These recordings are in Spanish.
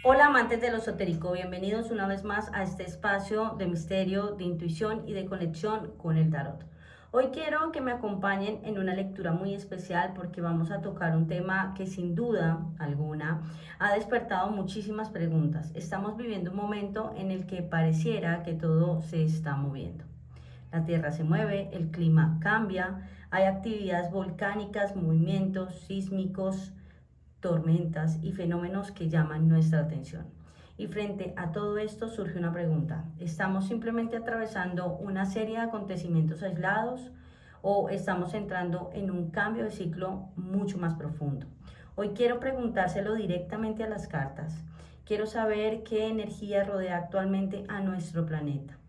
Hola amantes de lo esotérico, bienvenidos una vez más a este espacio de misterio, de intuición y de conexión con el tarot. Hoy quiero que me acompañen en una lectura muy especial porque vamos a tocar un tema que sin duda alguna ha despertado muchísimas preguntas. Estamos viviendo un momento en el que pareciera que todo se está moviendo. La tierra se mueve, el clima cambia, hay actividades volcánicas, movimientos sísmicos, tormentas y fenómenos que llaman nuestra atención. Y frente a todo esto surge una pregunta: ¿estamos simplemente atravesando una serie de acontecimientos aislados o estamos entrando en un cambio de ciclo mucho más profundo? Hoy quiero preguntárselo directamente a las cartas. Quiero saber qué energía rodea actualmente a nuestro planeta.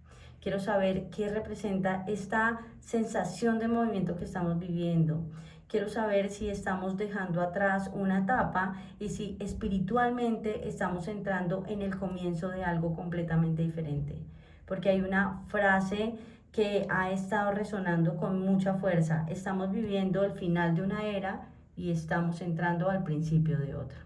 Quiero saber qué representa esta sensación de movimiento que estamos viviendo. Quiero saber si estamos dejando atrás una etapa y si espiritualmente estamos entrando en el comienzo de algo completamente diferente. Porque hay una frase que ha estado resonando con mucha fuerza: estamos viviendo el final de una era y estamos entrando al principio de otra.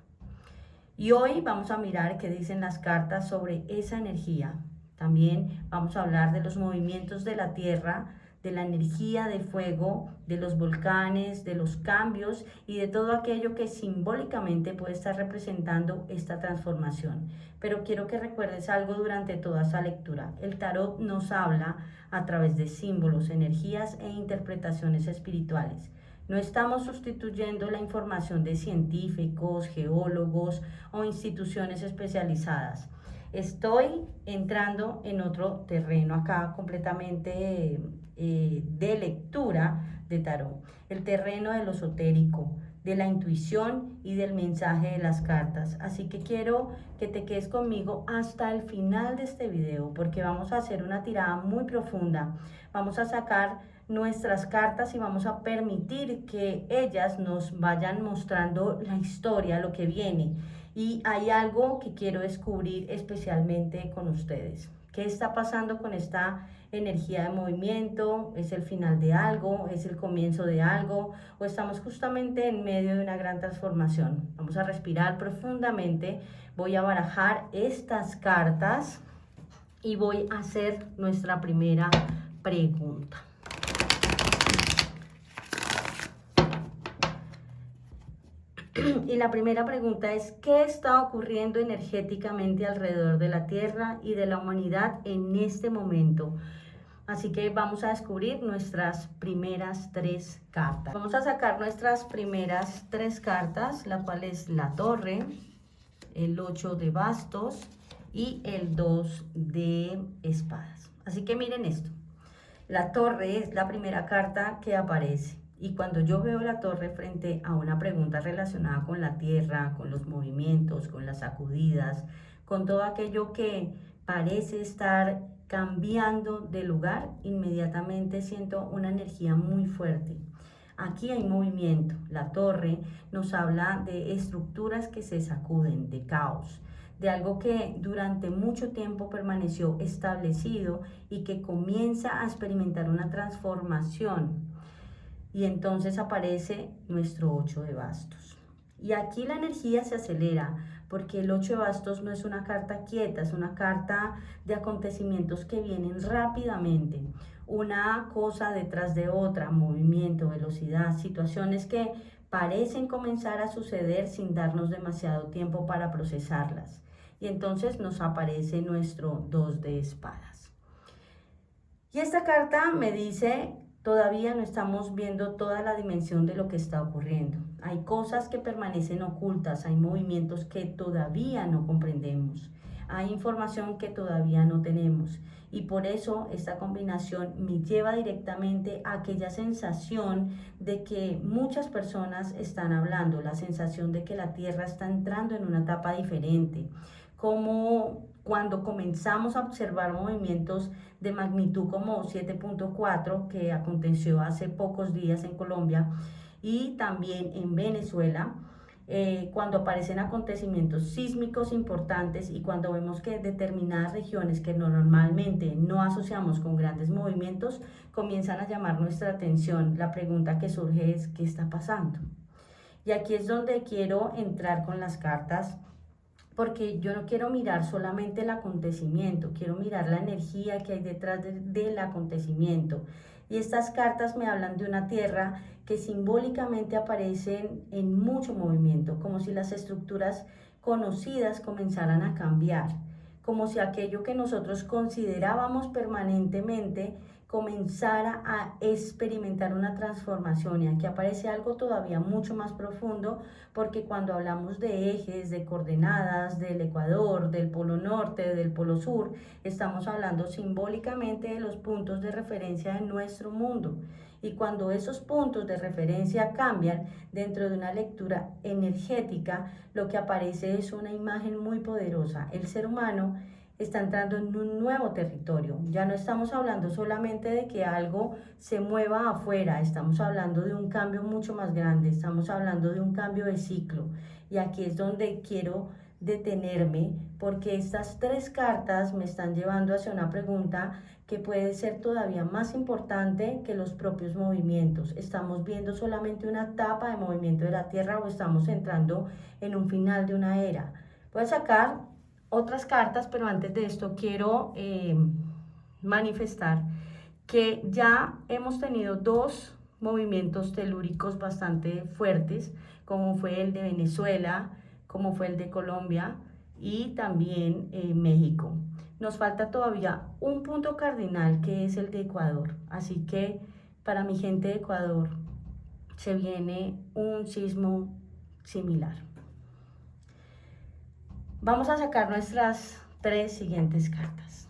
Y hoy vamos a mirar qué dicen las cartas sobre esa energía. También vamos a hablar de los movimientos de la Tierra, de la energía de fuego, de los volcanes, de los cambios y de todo aquello que simbólicamente puede estar representando esta transformación. Pero quiero que recuerdes algo durante toda esa lectura. El tarot nos habla a través de símbolos, energías e interpretaciones espirituales. No estamos sustituyendo la información de científicos, geólogos o instituciones especializadas. Estoy entrando en otro terreno acá completamente de lectura de tarot, el terreno de lo esotérico, de la intuición y del mensaje de las cartas. Así que quiero que te quedes conmigo hasta el final de este video porque vamos a hacer una tirada muy profunda. Vamos a sacar nuestras cartas y vamos a permitir que ellas nos vayan mostrando la historia, lo que viene. Y hay algo que quiero descubrir especialmente con ustedes. ¿Qué está pasando con esta energía de movimiento? ¿Es el final de algo? ¿Es el comienzo de algo? ¿O estamos justamente en medio de una gran transformación? Vamos a respirar profundamente. Voy a barajar estas cartas y voy a hacer nuestra primera pregunta. Y la primera pregunta es: ¿qué está ocurriendo energéticamente alrededor de la Tierra y de la humanidad en este momento? Así que vamos a descubrir nuestras primeras tres cartas. Vamos a sacar nuestras primeras tres cartas, la cual es la Torre, el 8 de bastos y el 2 de espadas. Así que miren esto. La Torre es la primera carta que aparece. Y cuando yo veo la Torre frente a una pregunta relacionada con la Tierra, con los movimientos, con las sacudidas, con todo aquello que parece estar cambiando de lugar, inmediatamente siento una energía muy fuerte. Aquí hay movimiento. La Torre nos habla de estructuras que se sacuden, de caos, de algo que durante mucho tiempo permaneció establecido y que comienza a experimentar una transformación. Y entonces aparece nuestro 8 de bastos. Y aquí la energía se acelera porque el 8 de bastos no es una carta quieta, es una carta de acontecimientos que vienen rápidamente. Una cosa detrás de otra, movimiento, velocidad, situaciones que parecen comenzar a suceder sin darnos demasiado tiempo para procesarlas. Y entonces nos aparece nuestro 2 de espadas. Y esta carta me dice: todavía no estamos viendo toda la dimensión de lo que está ocurriendo. Hay cosas que permanecen ocultas, hay movimientos que todavía no comprendemos, hay información que todavía no tenemos. Y por eso esta combinación me lleva directamente a aquella sensación de que muchas personas están hablando, la sensación de que la Tierra está entrando en una etapa diferente. Como cuando comenzamos a observar movimientos de magnitud como 7.4 que aconteció hace pocos días en Colombia y también en Venezuela, cuando aparecen acontecimientos sísmicos importantes y cuando vemos que determinadas regiones que normalmente no asociamos con grandes movimientos comienzan a llamar nuestra atención. La pregunta que surge es: ¿qué está pasando? Y aquí es donde quiero entrar con las cartas porque yo no quiero mirar solamente el acontecimiento, quiero mirar la energía que hay detrás del acontecimiento. Y estas cartas me hablan de una tierra que simbólicamente aparecen en mucho movimiento, como si las estructuras conocidas comenzaran a cambiar, como si aquello que nosotros considerábamos permanentemente comenzara a experimentar una transformación. Y aquí aparece algo todavía mucho más profundo, porque cuando hablamos de ejes, de coordenadas, del ecuador, del polo norte, del polo sur, estamos hablando simbólicamente de los puntos de referencia de nuestro mundo. Y cuando esos puntos de referencia cambian dentro de una lectura energética, lo que aparece es una imagen muy poderosa. El ser humano está entrando en un nuevo territorio. Ya no estamos hablando solamente de que algo se mueva afuera, estamos hablando de un cambio mucho más grande, estamos hablando de un cambio de ciclo. Y aquí es donde quiero detenerme, porque estas tres cartas me están llevando hacia una pregunta que puede ser todavía más importante que los propios movimientos. ¿Estamos viendo solamente una etapa de movimiento de la Tierra o estamos entrando en un final de una era? Voy a sacar otras cartas, pero antes de esto quiero manifestar que ya hemos tenido dos movimientos telúricos bastante fuertes, como fue el de Venezuela, como fue el de Colombia y también México. Nos falta todavía un punto cardinal, que es el de Ecuador. Así que para mi gente de Ecuador se viene un sismo similar. Vamos a sacar nuestras tres siguientes cartas.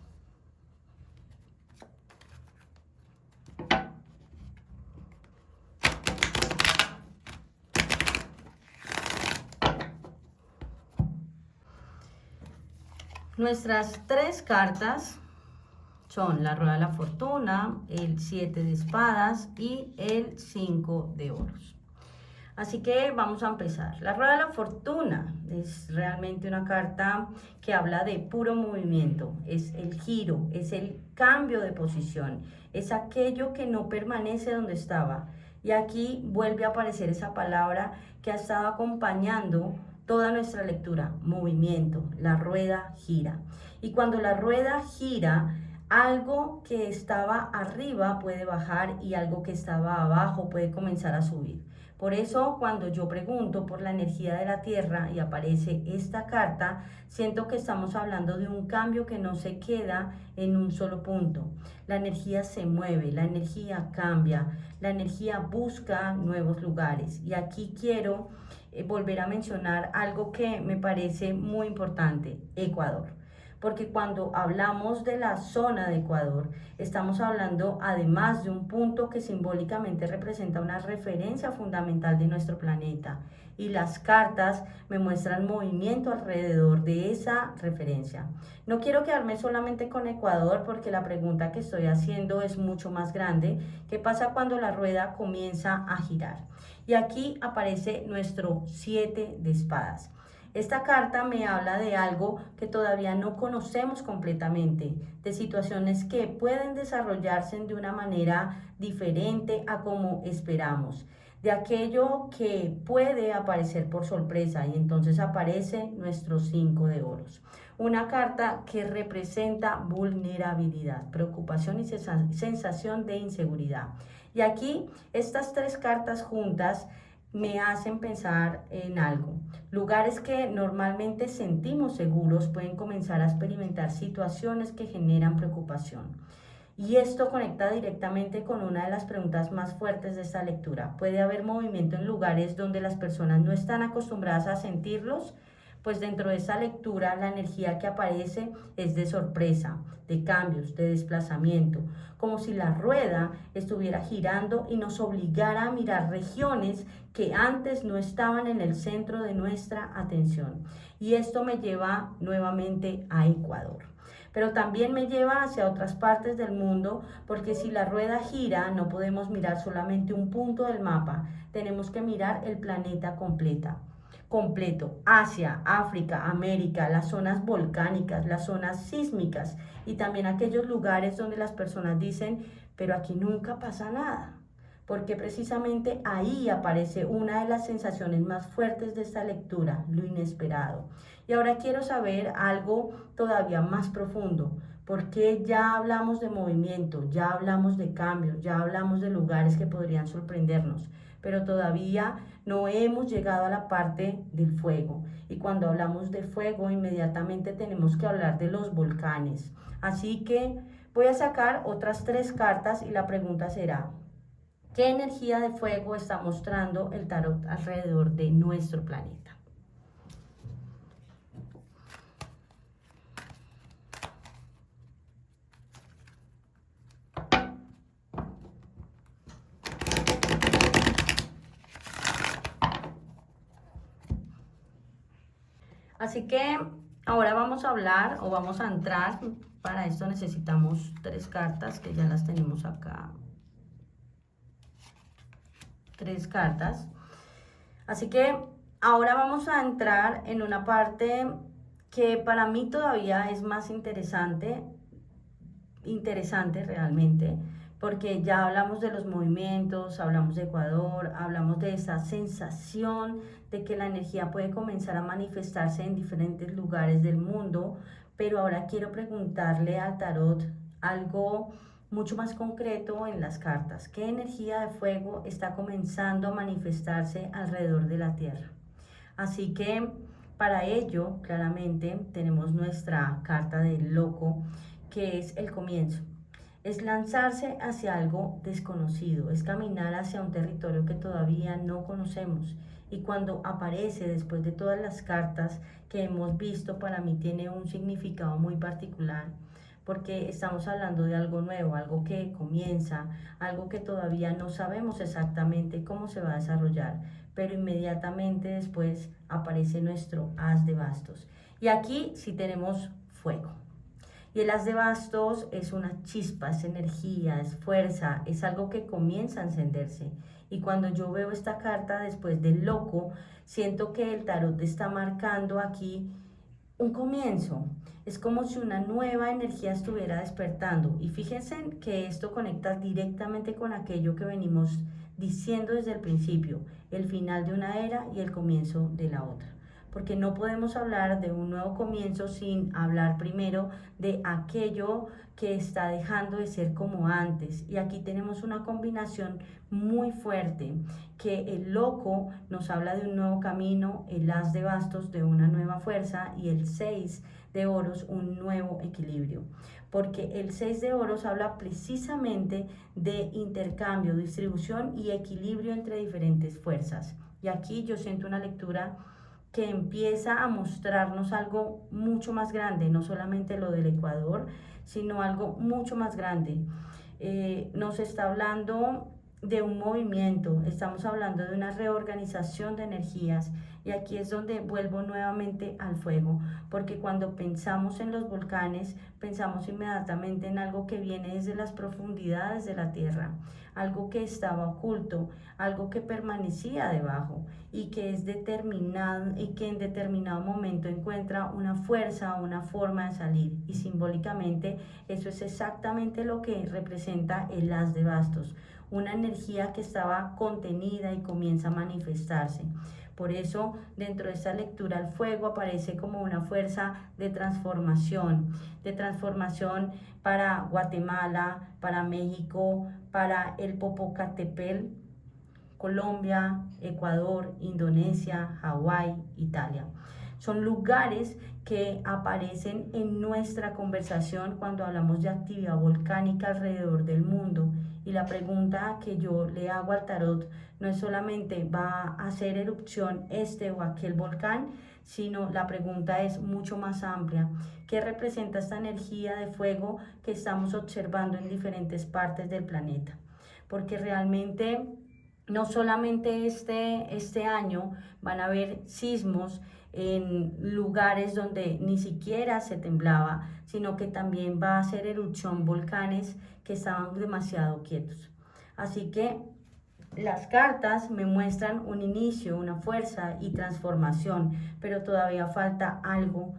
Nuestras tres cartas son la Rueda de la Fortuna, el 7 de espadas y el 5 de oros. Así que vamos a empezar. La Rueda de la Fortuna es realmente una carta que habla de puro movimiento, es el giro, es el cambio de posición, es aquello que no permanece donde estaba. Y aquí vuelve a aparecer esa palabra que ha estado acompañando toda nuestra lectura: movimiento. La rueda gira. Y cuando la rueda gira, algo que estaba arriba puede bajar y algo que estaba abajo puede comenzar a subir. Por eso, cuando yo pregunto por la energía de la Tierra y aparece esta carta, siento que estamos hablando de un cambio que no se queda en un solo punto. La energía se mueve, la energía cambia, la energía busca nuevos lugares. Y aquí quiero volver a mencionar algo que me parece muy importante: Ecuador. Porque cuando hablamos de la zona de Ecuador, estamos hablando además de un punto que simbólicamente representa una referencia fundamental de nuestro planeta. Y las cartas me muestran movimiento alrededor de esa referencia. No quiero quedarme solamente con Ecuador, porque la pregunta que estoy haciendo es mucho más grande. ¿Qué pasa cuando la rueda comienza a girar? Y aquí aparece nuestro 7 de espadas. Esta carta me habla de algo que todavía no conocemos completamente, de situaciones que pueden desarrollarse de una manera diferente a como esperamos, de aquello que puede aparecer por sorpresa, y entonces aparece nuestro 5 de oros. Una carta que representa vulnerabilidad, preocupación y sensación de inseguridad. Y aquí estas tres cartas juntas me hacen pensar en algo. Lugares que normalmente sentimos seguros pueden comenzar a experimentar situaciones que generan preocupación. Y esto conecta directamente con una de las preguntas más fuertes de esta lectura. ¿Puede haber movimiento en lugares donde las personas no están acostumbradas a sentirlos? Pues dentro de esa lectura la energía que aparece es de sorpresa, de cambios, de desplazamiento, como si la rueda estuviera girando y nos obligara a mirar regiones que antes no estaban en el centro de nuestra atención. Y esto me lleva nuevamente a Ecuador. Pero también me lleva hacia otras partes del mundo, porque si la rueda gira, no podemos mirar solamente un punto del mapa, tenemos que mirar el planeta completo: Asia, África, América, las zonas volcánicas, las zonas sísmicas y también aquellos lugares donde las personas dicen, pero aquí nunca pasa nada. porque precisamente ahí aparece una de las sensaciones más fuertes de esta lectura, lo inesperado. Y ahora quiero saber algo todavía más profundo, porque ya hablamos de movimiento, ya hablamos de cambios, ya hablamos de lugares que podrían sorprendernos, pero todavía no hemos llegado a la parte del fuego. Y cuando hablamos de fuego, inmediatamente tenemos que hablar de los volcanes. Así que voy a sacar otras 3 cartas y la pregunta será: ¿qué energía de fuego está mostrando el tarot alrededor de nuestro planeta? Así que ahora vamos a hablar o vamos a entrar. Para esto necesitamos 3 cartas que ya las tenemos acá. 3 cartas. Así que ahora vamos a entrar en una parte que para mí todavía es más interesante realmente, porque ya hablamos de los movimientos, hablamos de Ecuador, hablamos de esa sensación de que la energía puede comenzar a manifestarse en diferentes lugares del mundo, pero ahora quiero preguntarle al tarot algo mucho más concreto en las cartas. ¿Qué energía de fuego está comenzando a manifestarse alrededor de la Tierra? Así que para ello, claramente, tenemos nuestra carta del loco, que es el comienzo. Es lanzarse hacia algo desconocido, es caminar hacia un territorio que todavía no conocemos. Y cuando aparece después de todas las cartas que hemos visto, para mí tiene un significado muy particular, porque estamos hablando de algo nuevo, algo que comienza, algo que todavía no sabemos exactamente cómo se va a desarrollar, pero inmediatamente después aparece nuestro as de bastos. Y aquí sí tenemos fuego. Y el as de bastos es una chispa, es energía, es fuerza, es algo que comienza a encenderse. Y cuando yo veo esta carta después del loco, siento que el tarot está marcando aquí un comienzo. Es como si una nueva energía estuviera despertando. Y fíjense que esto conecta directamente con aquello que venimos diciendo desde el principio, el final de una era y el comienzo de la otra. Porque no podemos hablar de un nuevo comienzo sin hablar primero de aquello que está dejando de ser como antes. Y aquí tenemos una combinación muy fuerte, que el loco nos habla de un nuevo camino, el as de bastos de una nueva fuerza y el 6 de oros un nuevo equilibrio. Porque el 6 de oros habla precisamente de intercambio, distribución y equilibrio entre diferentes fuerzas. Y aquí yo siento una lectura que empieza a mostrarnos algo mucho más grande, no solamente lo del Ecuador, sino algo mucho más grande. Nos está hablando de un movimiento, estamos hablando de una reorganización de energías, y aquí es donde vuelvo nuevamente al fuego, porque cuando pensamos en los volcanes, pensamos inmediatamente en algo que viene desde las profundidades de la tierra, algo que estaba oculto, algo que permanecía debajo y que es determinado y que en determinado momento encuentra una fuerza, una forma de salir, y simbólicamente eso es exactamente lo que representa el as de bastos, una energía que estaba contenida y comienza a manifestarse. Por eso, dentro de esta lectura, el fuego aparece como una fuerza de transformación para Guatemala, para México, para el Popocatépetl, Colombia, Ecuador, Indonesia, Hawái, Italia. Son lugares que aparecen en nuestra conversación cuando hablamos de actividad volcánica alrededor del mundo. Y la pregunta que yo le hago al tarot no es solamente ¿va a hacer erupción este o aquel volcán?, sino la pregunta es mucho más amplia. ¿Qué representa esta energía de fuego que estamos observando en diferentes partes del planeta? Porque realmente no solamente este año van a haber sismos en lugares donde ni siquiera se temblaba, sino que también va a hacer erupción volcanes que estaban demasiado quietos. Así que Las cartas me muestran un inicio, una fuerza y transformación, pero todavía falta algo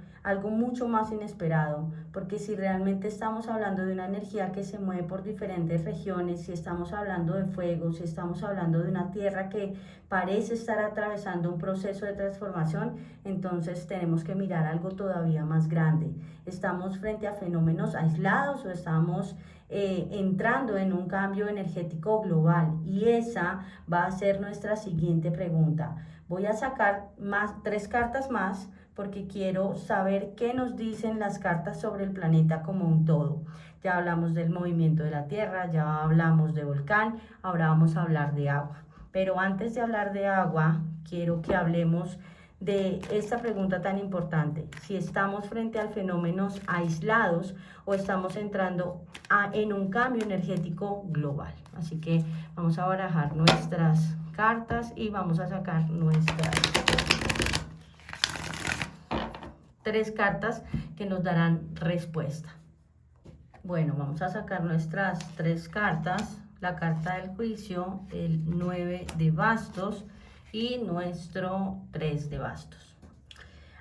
mucho más inesperado, porque si realmente estamos hablando de una energía que se mueve por diferentes regiones, si estamos hablando de fuego, si estamos hablando de una tierra que parece estar atravesando un proceso de transformación, entonces tenemos que mirar algo todavía más grande. ¿Estamos frente a fenómenos aislados o estamos entrando en un cambio energético global? Y esa va a ser nuestra siguiente pregunta. Voy a sacar tres cartas más porque quiero saber qué nos dicen las cartas sobre el planeta como un todo. Ya hablamos del movimiento de la Tierra, ya hablamos de volcán, ahora vamos a hablar de agua. Pero antes de hablar de agua, quiero que hablemos de esta pregunta tan importante: si estamos frente a fenómenos aislados o estamos entrando en un cambio energético global. Así que vamos a barajar nuestras cartas y vamos a sacar nuestras tres cartas que nos darán respuesta. Bueno, vamos a sacar nuestras tres cartas: la carta del juicio, el 9 de bastos y nuestro 3 de bastos.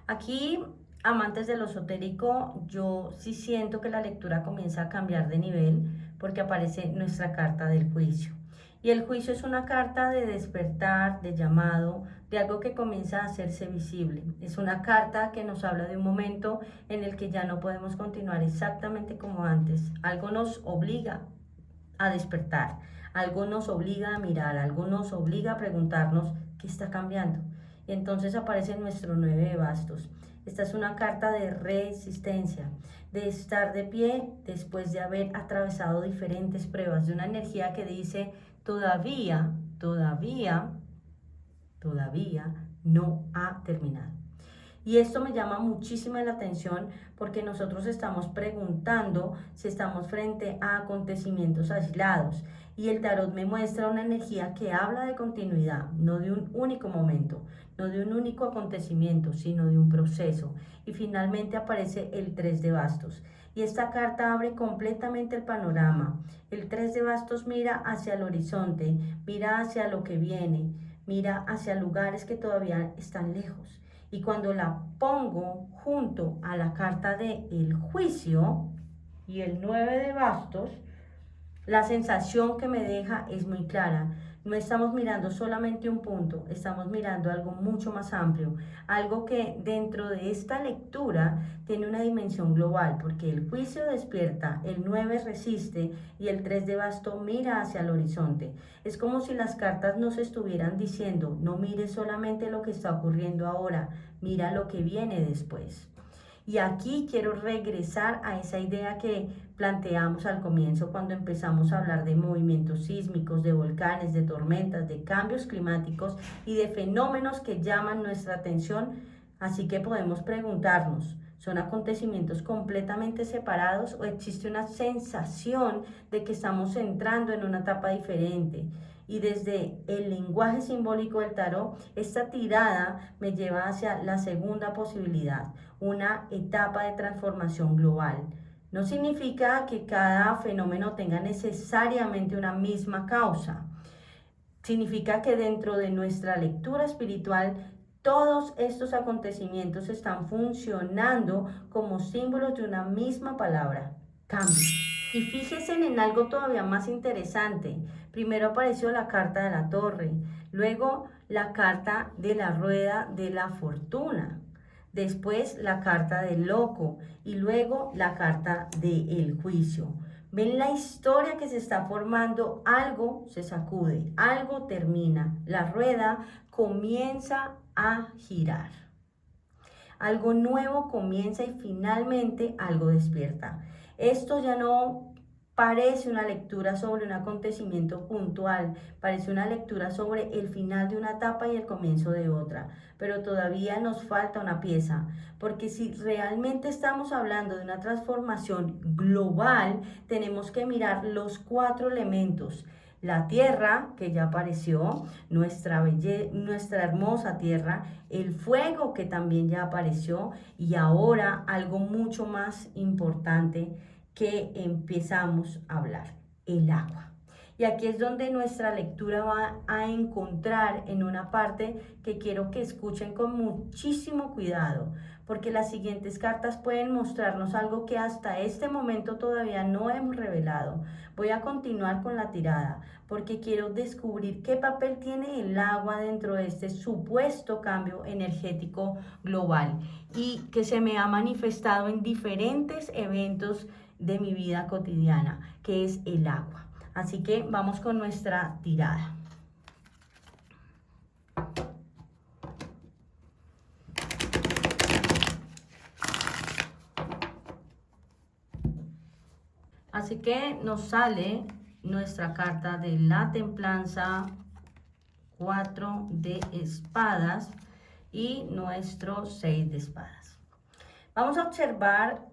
Aquí, amantes de lo esotérico, yo sí siento que la lectura comienza a cambiar de nivel porque aparece nuestra carta del juicio. Y el juicio es una carta de despertar, de llamado, de algo que comienza a hacerse visible. Es una carta que nos habla de un momento en el que ya no podemos continuar exactamente como antes. Algo nos obliga a despertar, algo nos obliga a mirar, algo nos obliga a preguntarnos qué está cambiando. Y entonces aparece nuestro 9 de bastos. Esta es una carta de resistencia, de estar de pie después de haber atravesado diferentes pruebas, de una energía que dice todavía no ha terminado. Y esto me llama muchísimo la atención porque nosotros estamos preguntando si estamos frente a acontecimientos aislados. Y el tarot me muestra una energía que habla de continuidad, no de un único momento, no de un único acontecimiento, sino de un proceso. Y finalmente aparece el 3 de bastos. Y esta carta abre completamente el panorama. El 3 de bastos mira hacia el horizonte, mira hacia lo que viene, mira hacia lugares que todavía están lejos. Y cuando la pongo junto a la carta de el juicio y el 9 de bastos, la sensación que me deja es muy clara. No estamos mirando solamente un punto, estamos mirando algo mucho más amplio, algo que dentro de esta lectura tiene una dimensión global, porque el juicio despierta, el 9 resiste y el 3 de basto mira hacia el horizonte. Es como si las cartas nos estuvieran diciendo: no mires solamente lo que está ocurriendo ahora, mira lo que viene después. Y aquí quiero regresar a esa idea que planteamos al comienzo cuando empezamos a hablar de movimientos sísmicos, de volcanes, de tormentas, de cambios climáticos y de fenómenos que llaman nuestra atención. Así que podemos preguntarnos: ¿son acontecimientos completamente separados o existe una sensación de que estamos entrando en una etapa diferente? Y desde el lenguaje simbólico del tarot, esta tirada me lleva hacia la segunda posibilidad, una etapa de transformación global. No significa que cada fenómeno tenga necesariamente una misma causa. Significa que dentro de nuestra lectura espiritual, todos estos acontecimientos están funcionando como símbolos de una misma palabra: cambio. Y fíjense en algo todavía más interesante. Primero apareció la carta de la torre, luego la carta de la rueda de la fortuna, después la carta del loco y luego la carta del juicio. Ven la historia que se está formando: algo se sacude, algo termina, la rueda comienza a girar. Algo nuevo comienza y finalmente algo despierta. Esto ya no parece una lectura sobre un acontecimiento puntual, parece una lectura sobre el final de una etapa y el comienzo de otra, pero todavía nos falta una pieza, porque si realmente estamos hablando de una transformación global, tenemos que mirar los 4 elementos. La tierra, que ya apareció, nuestra hermosa tierra, el fuego, que también ya apareció, y ahora algo mucho más importante que empezamos a hablar: el agua. Y aquí es donde nuestra lectura va a encontrar en una parte que quiero que escuchen con muchísimo cuidado, porque las siguientes cartas pueden mostrarnos algo que hasta este momento todavía no hemos revelado. Voy a continuar con la tirada, porque quiero descubrir qué papel tiene el agua dentro de este supuesto cambio energético global y que se me ha manifestado en diferentes eventos de mi vida cotidiana, que es el agua. Así que vamos con nuestra tirada. Así que nos sale nuestra carta de la templanza, 4 de espadas y nuestro 6 de espadas. Vamos a observar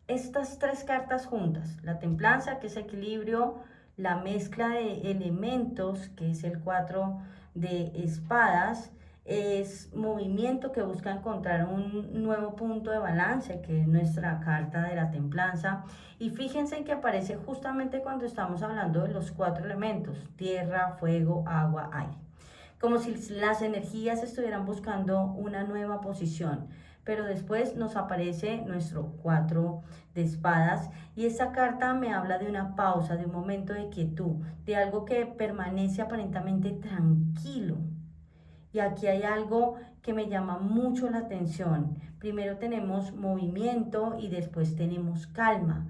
estas tres cartas juntas. La templanza, que es equilibrio, la mezcla de elementos, que es el 4 de espadas, es movimiento, que busca encontrar un nuevo punto de balance, que es nuestra carta de la templanza. Y fíjense en que aparece justamente cuando estamos hablando de los 4 elementos: tierra, fuego, agua, aire. Como si las energías estuvieran buscando una nueva posición. Pero después nos aparece nuestro 4 de espadas y esta carta me habla de una pausa, de un momento de quietud, de algo que permanece aparentemente tranquilo. Y aquí hay algo que me llama mucho la atención. Primero tenemos movimiento y después tenemos calma.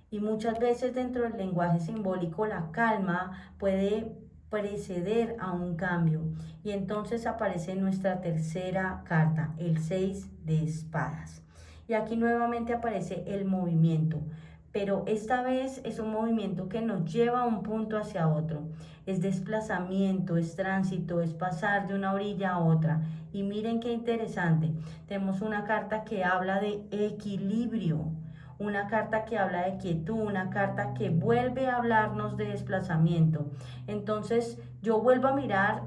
Y muchas veces dentro del lenguaje simbólico la calma puede preceder a un cambio. Y entonces aparece nuestra tercera carta, el 6 de espadas. Y aquí nuevamente aparece el movimiento. Pero esta vez es un movimiento que nos lleva a un punto hacia otro. Es desplazamiento, es tránsito, es pasar de una orilla a otra. Y miren qué interesante. Tenemos una carta que habla de equilibrio, una carta que habla de quietud, una carta que vuelve a hablarnos de desplazamiento. Entonces yo vuelvo a mirar,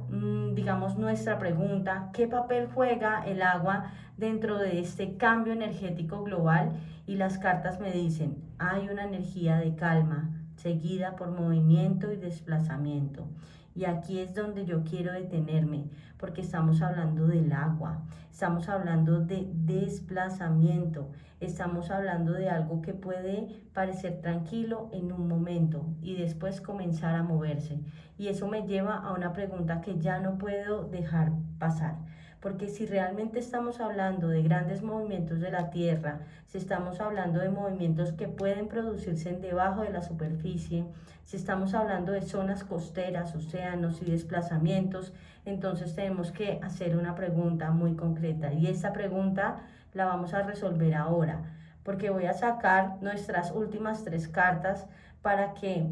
digamos, nuestra pregunta: ¿qué papel juega el agua dentro de este cambio energético global? Y las cartas me dicen: hay una energía de calma, seguida por movimiento y desplazamiento. Y aquí es donde yo quiero detenerme, porque estamos hablando del agua, estamos hablando de desplazamiento, estamos hablando de algo que puede parecer tranquilo en un momento y después comenzar a moverse. Y eso me lleva a una pregunta que ya no puedo dejar pasar. Porque si realmente estamos hablando de grandes movimientos de la Tierra, si estamos hablando de movimientos que pueden producirse debajo de la superficie, si estamos hablando de zonas costeras, océanos y desplazamientos, entonces tenemos que hacer una pregunta muy concreta. Y esta pregunta la vamos a resolver ahora, porque voy a sacar nuestras últimas 3 cartas para que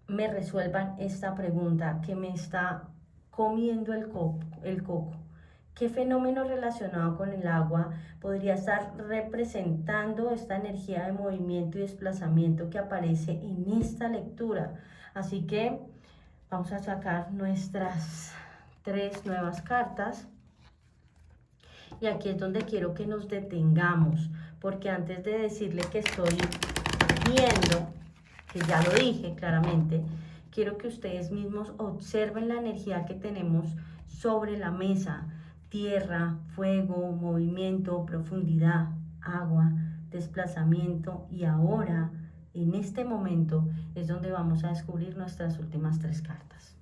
me resuelvan esta pregunta que me está comiendo el coco. ¿Qué fenómeno relacionado con el agua podría estar representando esta energía de movimiento y desplazamiento que aparece en esta lectura? Así que vamos a sacar nuestras 3 nuevas cartas. Y aquí es donde quiero que nos detengamos, porque antes de decirle que estoy viendo, que ya lo dije claramente, quiero que ustedes mismos observen la energía que tenemos sobre la mesa: tierra, fuego, movimiento, profundidad, agua, desplazamiento. Y ahora, en este momento, es donde vamos a descubrir nuestras últimas 3 cartas.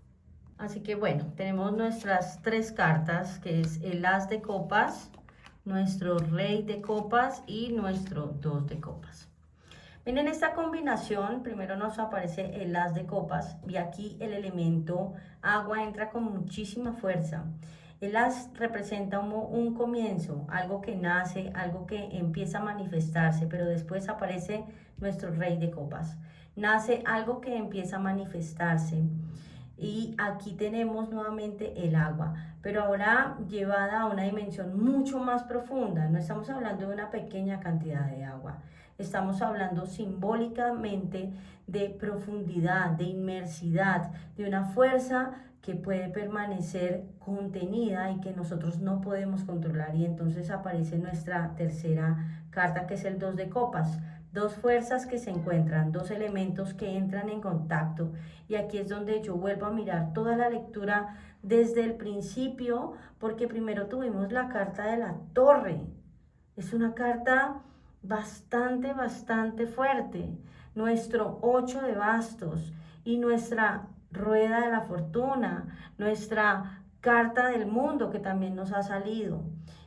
Así que bueno, tenemos nuestras 3 cartas, que es el as de copas, nuestro rey de copas y nuestro 2 de copas. Miren esta combinación. Primero nos aparece el as de copas y aquí el elemento agua entra con muchísima fuerza. El as representa un comienzo, algo que nace, algo que empieza a manifestarse, pero después aparece nuestro rey de copas. Nace algo que empieza a manifestarse. Y aquí tenemos nuevamente el agua, pero ahora llevada a una dimensión mucho más profunda. No estamos hablando de una pequeña cantidad de agua. Estamos hablando simbólicamente de profundidad, de inmersidad, de una fuerza que puede permanecer contenida y que nosotros no podemos controlar. Y entonces aparece nuestra tercera carta, que es el 2 de copas. dos fuerzas que se encuentran, dos elementos que entran en contacto. Y aquí es donde yo vuelvo a mirar toda la lectura desde el principio, porque primero tuvimos la carta de la Torre. Es una carta bastante fuerte. Nuestro 8 de bastos y nuestra rueda de la fortuna, nuestra carta del mundo que también nos ha salido,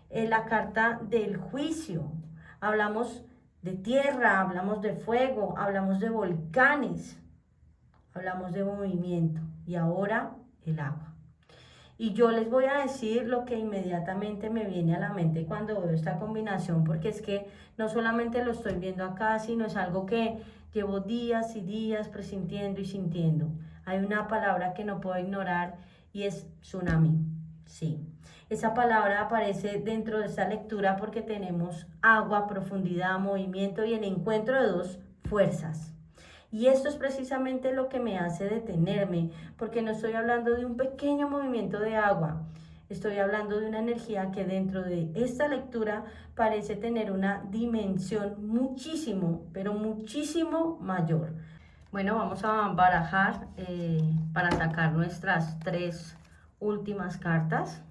la carta del juicio. Hablamos de tierra, hablamos de fuego, hablamos de volcanes, hablamos de movimiento y ahora el agua. Y yo les voy a decir lo que inmediatamente me viene a la mente cuando veo esta combinación, porque es que no solamente lo estoy viendo acá, sino es algo que llevo días y días presintiendo y sintiendo. Hay una palabra que no puedo ignorar y es tsunami. Sí, esa palabra aparece dentro de esta lectura porque tenemos agua, profundidad, movimiento y el encuentro de dos fuerzas. Y esto es precisamente lo que me hace detenerme, porque no estoy hablando de un pequeño movimiento de agua, estoy hablando de una energía que dentro de esta lectura parece tener una dimensión muchísimo, pero muchísimo mayor. Bueno, vamos a barajar para sacar nuestras tres últimas cartas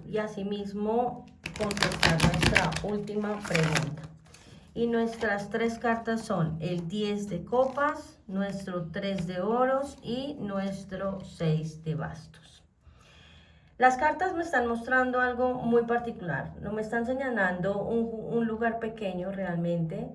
y asimismo contestar nuestra última pregunta. Y nuestras tres cartas son el 10 de copas, nuestro 3 de oros y nuestro 6 de bastos. Las cartas me están mostrando algo muy particular, no me están señalando un lugar pequeño realmente,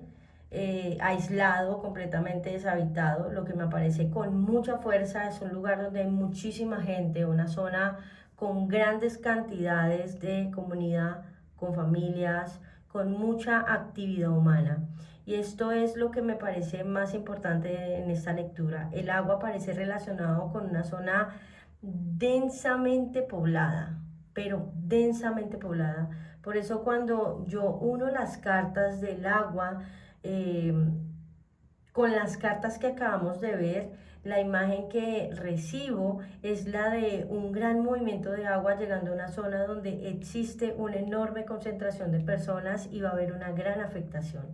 aislado, completamente deshabitado. Lo que me aparece con mucha fuerza es un lugar donde hay muchísima gente, una zona con grandes cantidades de comunidad, con familias, con mucha actividad humana. Y esto es lo que me parece más importante en esta lectura. El agua parece relacionado con una zona densamente poblada, pero densamente poblada. Por eso cuando yo uno las cartas del agua eh, con las cartas que acabamos de ver, la imagen que recibo es la de un gran movimiento de agua llegando a una zona donde existe una enorme concentración de personas y va a haber una gran afectación.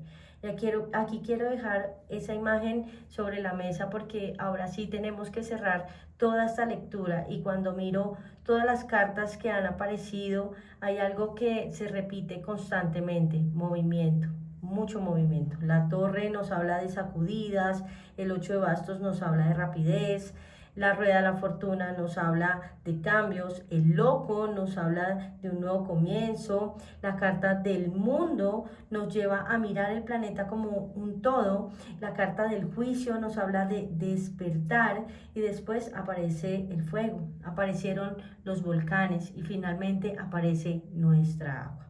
Aquí quiero dejar esa imagen sobre la mesa porque ahora sí tenemos que cerrar toda esta lectura, y cuando miro todas las cartas que han aparecido hay algo que se repite constantemente: movimiento, mucho movimiento. La torre nos habla de sacudidas, el 8 de bastos nos habla de rapidez, la rueda de la fortuna nos habla de cambios, el loco nos habla de un nuevo comienzo, la carta del mundo nos lleva a mirar el planeta como un todo, la carta del juicio nos habla de despertar, y después aparece el fuego, aparecieron los volcanes y finalmente aparece nuestra agua.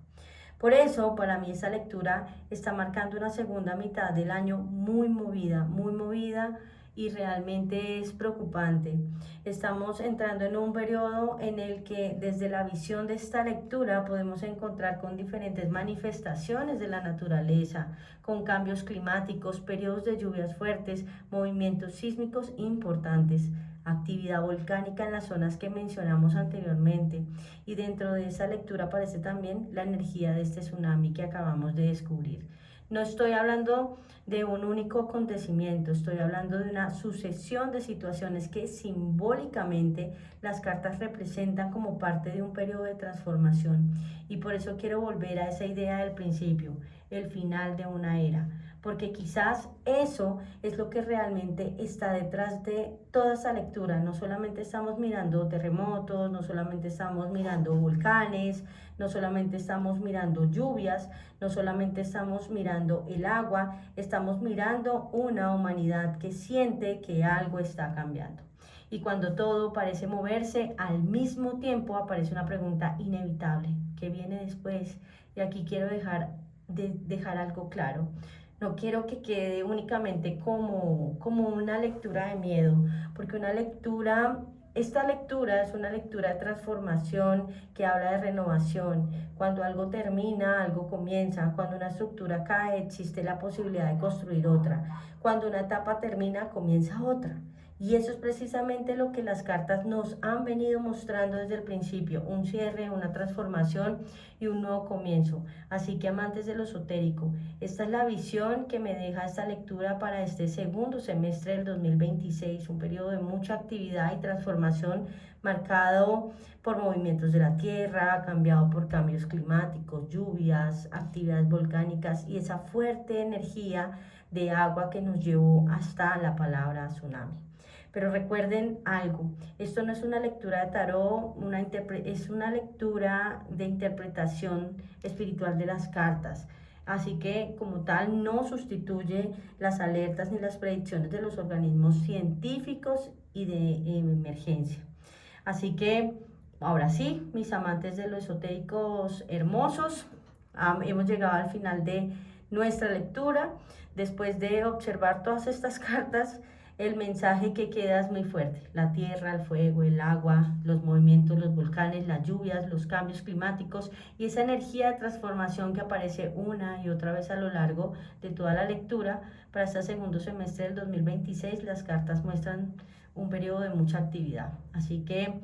Por eso, para mí esta lectura está marcando una segunda mitad del año muy movida, y realmente es preocupante. Estamos entrando en un periodo en el que desde la visión de esta lectura podemos encontrar con diferentes manifestaciones de la naturaleza, con cambios climáticos, periodos de lluvias fuertes, movimientos sísmicos importantes, actividad volcánica en las zonas que mencionamos anteriormente, y dentro de esa lectura aparece también la energía de este tsunami que acabamos de descubrir. No estoy hablando de un único acontecimiento, estoy hablando de una sucesión de situaciones que simbólicamente las cartas representan como parte de un periodo de transformación, y por eso quiero volver a esa idea del principio, el final de una era, porque quizás eso es lo que realmente está detrás de toda esa lectura. No solamente estamos mirando terremotos, no solamente estamos mirando volcanes, no solamente estamos mirando lluvias, no solamente estamos mirando el agua, estamos mirando una humanidad que siente que algo está cambiando. Y cuando todo parece moverse, al mismo tiempo aparece una pregunta inevitable: ¿qué viene después? Y aquí quiero dejar algo claro. No quiero que quede únicamente como una lectura de miedo, porque esta lectura es una lectura de transformación que habla de renovación. Cuando algo termina, algo comienza. Cuando una estructura cae, existe la posibilidad de construir otra. Cuando una etapa termina, comienza otra. Y eso es precisamente lo que las cartas nos han venido mostrando desde el principio, un cierre, una transformación y un nuevo comienzo. Así que amantes de lo esotérico, esta es la visión que me deja esta lectura para este segundo semestre del 2026, un periodo de mucha actividad y transformación marcado por movimientos de la Tierra, cambiado por cambios climáticos, lluvias, actividades volcánicas y esa fuerte energía de agua que nos llevó hasta la palabra tsunami. Pero recuerden algo, esto no es una lectura de tarot, es una lectura de interpretación espiritual de las cartas. Así que como tal no sustituye las alertas ni las predicciones de los organismos científicos y de emergencia. Así que ahora sí, mis amantes de los esotéricos hermosos, hemos llegado al final de nuestra lectura. Después de observar todas estas cartas, el mensaje que queda es muy fuerte. La tierra, el fuego, el agua, los movimientos, los volcanes, las lluvias, los cambios climáticos y esa energía de transformación que aparece una y otra vez a lo largo de toda la lectura. Para este segundo semestre del 2026, las cartas muestran un periodo de mucha actividad. Así que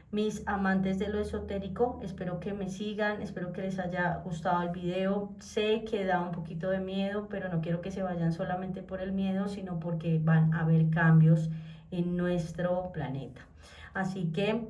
mis amantes de lo esotérico, espero que me sigan, espero que les haya gustado el video. Sé que da un poquito de miedo, pero no quiero que se vayan solamente por el miedo, sino porque van a haber cambios en nuestro planeta. Así que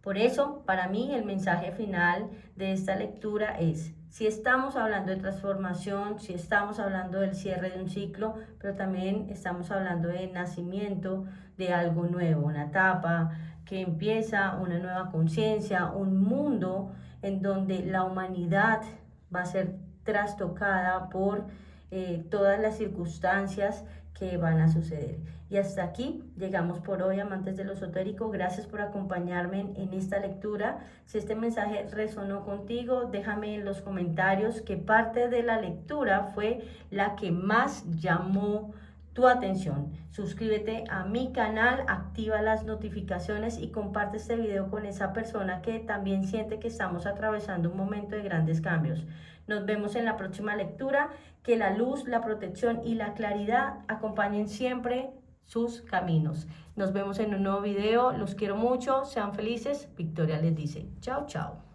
por eso, para mí, el mensaje final de esta lectura es: si estamos hablando de transformación, si estamos hablando del cierre de un ciclo, pero también estamos hablando de nacimiento de algo nuevo, una etapa que empieza, una nueva conciencia, un mundo en donde la humanidad va a ser trastocada por todas las circunstancias que van a suceder. Y hasta aquí llegamos por hoy, amantes de lo esotérico. Gracias por acompañarme en esta lectura. Si este mensaje resonó contigo, déjame en los comentarios qué parte de la lectura fue la que más llamó tu atención. Suscríbete a mi canal, activa las notificaciones y comparte este video con esa persona que también siente que estamos atravesando un momento de grandes cambios. Nos vemos en la próxima lectura. Que la luz, la protección y la claridad acompañen siempre sus caminos. Nos vemos en un nuevo video. Los quiero mucho. Sean felices. Victoria les dice chao, chao.